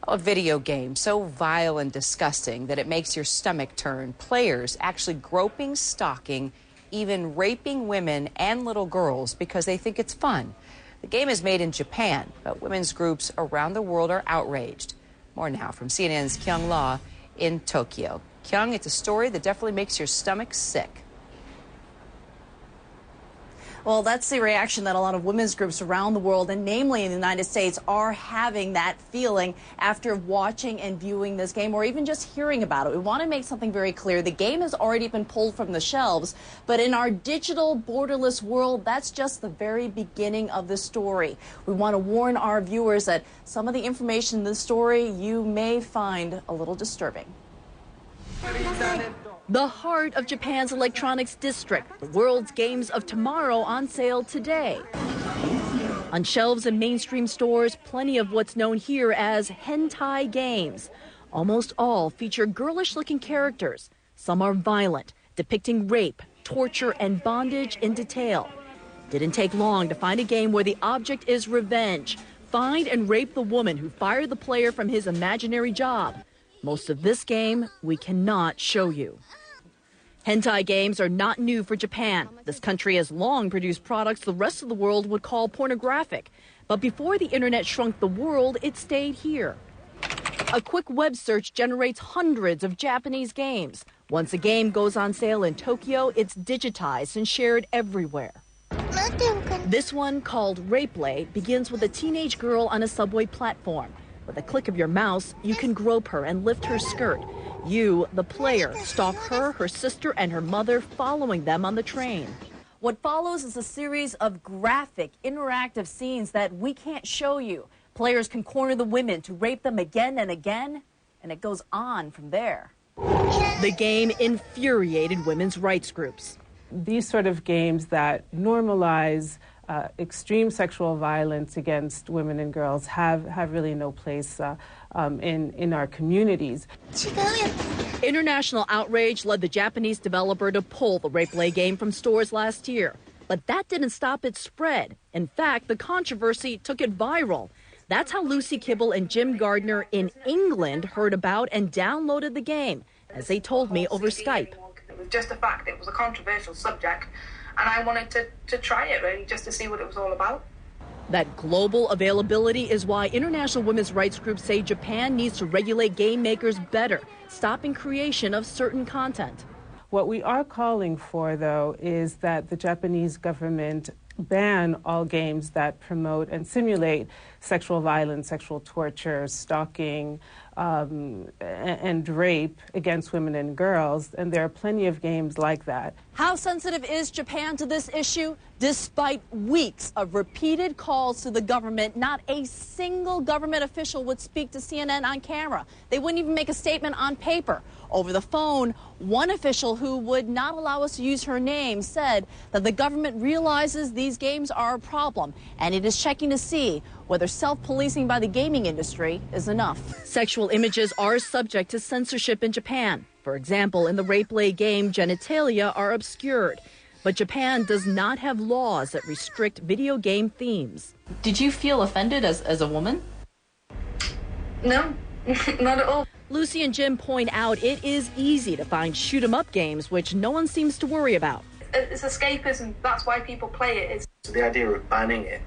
A video game so vile and disgusting that it makes your stomach turn. Players actually groping, stalking, even raping women and little girls because they think it's fun. The game is made in Japan, but women's groups around the world are outraged. More now from CNN's Kyung La in Tokyo. Kyung, it's a story that definitely makes your stomach sick. Well, that's the reaction that a lot of women's groups around the world, and namely in the United States, are having that feeling after watching and viewing this game, or even just hearing about it. We want to make something very clear. The game has already been pulled from the shelves, but in our digital borderless world, that's just the very beginning of the story. We want to warn our viewers that some of the information in the story you may find a little disturbing. The heart of Japan's electronics district, the world's games of tomorrow on sale today. On shelves in mainstream stores, plenty of what's known here as hentai games. Almost all feature girlish-looking characters. Some are violent, depicting rape, torture, and bondage in detail. Didn't take long to find a game where the object is revenge. Find and rape the woman who fired the player from his imaginary job. Most of this game we cannot show you. Hentai games are not new for Japan. This country has long produced products the rest of the world would call pornographic. But before the internet shrunk the world, it stayed here. A quick web search generates hundreds of Japanese games. Once a game goes on sale in Tokyo, it's digitized and shared everywhere. This one, called Rapeplay, begins with a teenage girl on a subway platform. With a click of your mouse, you can grope her and lift her skirt. You, the player, stalk her, her sister, and her mother, following them on the train. What follows is a series of graphic, interactive scenes that we can't show you. Players can corner the women to rape them again and again, and it goes on from there. The game infuriated women's rights groups. These sort of games that normalize extreme sexual violence against women and girls have really no place in our communities. International outrage led the Japanese developer to pull the Rapeplay game from stores last year. But that didn't stop its spread. In fact, the controversy took it viral. That's how Lucy Kibble and Jim Gardner in England heard about and downloaded the game, as they told me over Skype. It was just a fact. It was a controversial subject. And I wanted to try it, really, just to see what it was all about. That global availability is why international women's rights groups say Japan needs to regulate game makers better, stopping creation of certain content. What we are calling for, though, is that the Japanese government ban all games that promote and simulate sexual violence, sexual torture, stalking, and rape against women and girls, and there are plenty of games like that. How sensitive is Japan to this issue? Despite weeks of repeated calls to the government, not a single government official would speak to CNN on camera. They wouldn't even make a statement on paper. Over the phone, one official who would not allow us to use her name said that the government realizes these games are a problem, and it is checking to see whether self-policing by the gaming industry is enough. Sexual images are subject to censorship in Japan. For example, in the Rapeplay game, genitalia are obscured. But Japan does not have laws that restrict video game themes. Did you feel offended as a woman? No, not at all. Lucy and Jim point out it is easy to find shoot-'em-up games, which no one seems to worry about. It's escapism. That's why people play it. So the idea of banning it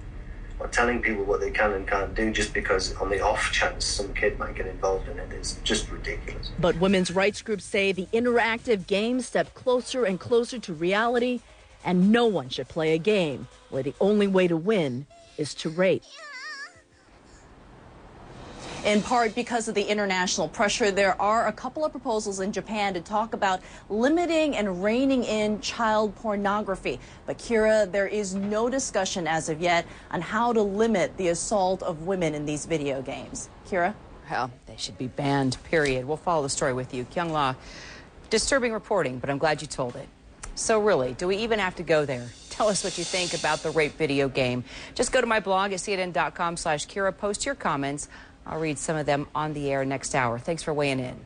or telling people what they can and can't do just because on the off chance some kid might get involved in it is just ridiculous. But women's rights groups say the interactive games step closer and closer to reality, and no one should play a game where the only way to win is to rape. In part because of the international pressure, there are a couple of proposals in Japan to talk about limiting and reining in child pornography. But Kira, there is no discussion as of yet on how to limit the assault of women in these video games. Kira? Well, they should be banned, period. We'll follow the story with you. Kyung La, disturbing reporting, but I'm glad you told it. So really, do we even have to go there? Tell us what you think about the rape video game. Just go to my blog at cnn.com/Kira. Post your comments. I'll read some of them on the air next hour. Thanks for weighing in.